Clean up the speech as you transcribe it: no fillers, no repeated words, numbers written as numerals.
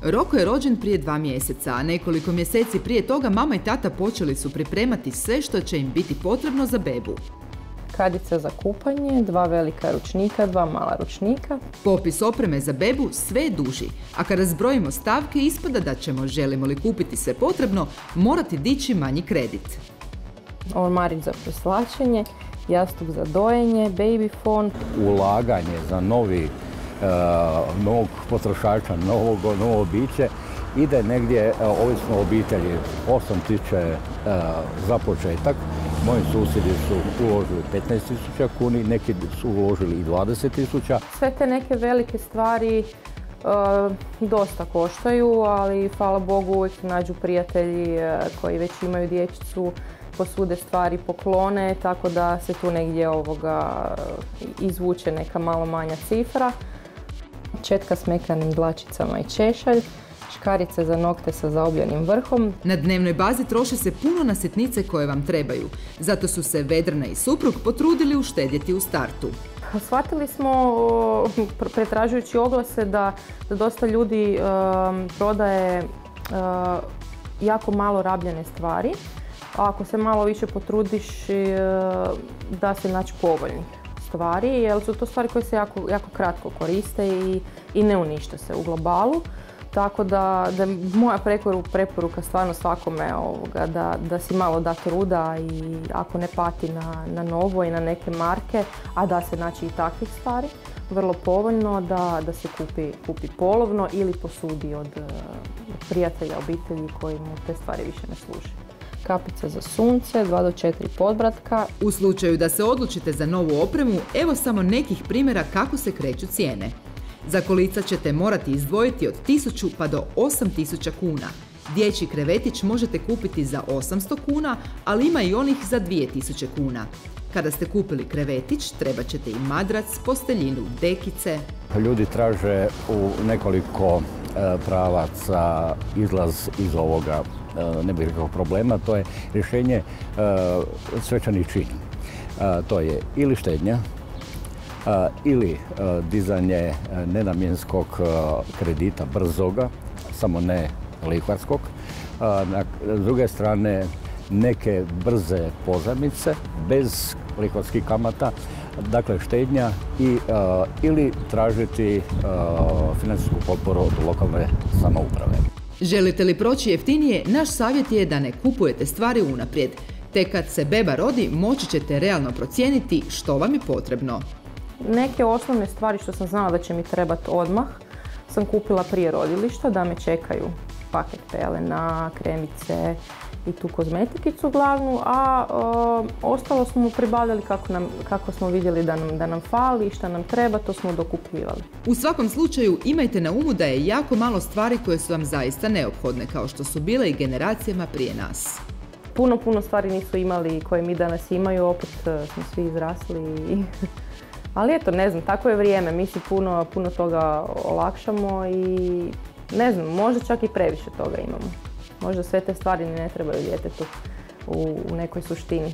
Roko je rođen prije 2 mjeseca, a nekoliko mjeseci prije toga mama i tata počeli su pripremati sve što će im biti potrebno za bebu. Kadica za kupanje, 2 velika ručnika, 2 mala ručnika. Popis opreme za bebu sve je duži, a kada zbrojimo stavke ispada da ćemo, želimo li kupiti sve potrebno, morati dići manji kredit. Ormarić za preslačenje, jastuk za dojenje, baby fon. Ulaganje za novog potrošača, novo biće ide negdje, ovisno o obitelji, 8.000 za početak. Moji susjedi su uložili 15.000 kuni, neki su uložili i 20.000. Sve te neke velike stvari dosta koštaju, ali hvala Bogu uvijek nađu prijatelji koji već imaju dječicu, posude stvari, poklone, tako da se tu negdje izvuče neka malo manja cifra. Četka s mekanim dlačicama i češalj, škarice za nokte sa zaobljenim vrhom. Na dnevnoj bazi troši se puno na sitnice koje vam trebaju. Zato su se Vedrana i suprug potrudili uštedjeti u startu. Shvatili smo, pretražujući oglase, da dosta ljudi prodaje jako malo rabljene stvari. Ako se malo više potrudiš, da se naći povoljnih stvari, jer su to stvari koje se jako kratko koriste i ne unište se u globalu. Tako da moja preporuka stvarno svakome da si malo da truda i ako ne pati na novo i na neke marke, a da se naći i takvih stvari, vrlo povoljno da se kupi polovno ili posudi od prijatelja, obitelji koji mu te stvari više ne služe. Kapice za sunce, 2 do 4 podbratka. U slučaju da se odlučite za novu opremu, evo samo nekih primjera kako se kreću cijene. Za kolica ćete morati izdvojiti od 1000 pa do 8000 kuna. Dječji krevetić možete kupiti za 800 kuna, ali ima i onih za 2000 kuna. Kada ste kupili krevetić, trebat ćete i madrac, posteljinu, dekice. Ljudi traže u nekoliko pravaca izlaz iz ovoga, ne bih rekao problema, to je rješenje svečanih čini. To je ili štednja, ili dizanje nenamjenskog kredita brzoga, samo ne lihvarskog. S druge strane, neke brze pozajmice bez lihvarskih kamata, dakle štednja ili tražiti financijsku potporu od lokalne samouprave. Želite li proći jeftinije, naš savjet je da ne kupujete stvari unaprijed. Te kad se beba rodi, moći ćete realno procijeniti što vam je potrebno. Neke osnovne stvari što sam znala da će mi trebati odmah sam kupila prije rodilišta, da me čekaju paket pelena, kremice i tu kozmetikicu glavnu, a ostalo smo pribavljali kako smo vidjeli da nam fali i šta nam treba, to smo dokupljivali. U svakom slučaju imajte na umu da je jako malo stvari koje su vam zaista neophodne, kao što su bile i generacijama prije nas. Puno stvari nisu imali koje mi danas imaju, opet smo svi izrasli. Ali eto, ne znam, tako je vrijeme, mi si puno toga olakšamo i ne znam, možda čak i previše toga imamo. Možda sve te stvari ne trebaju djetetu u nekoj suštini.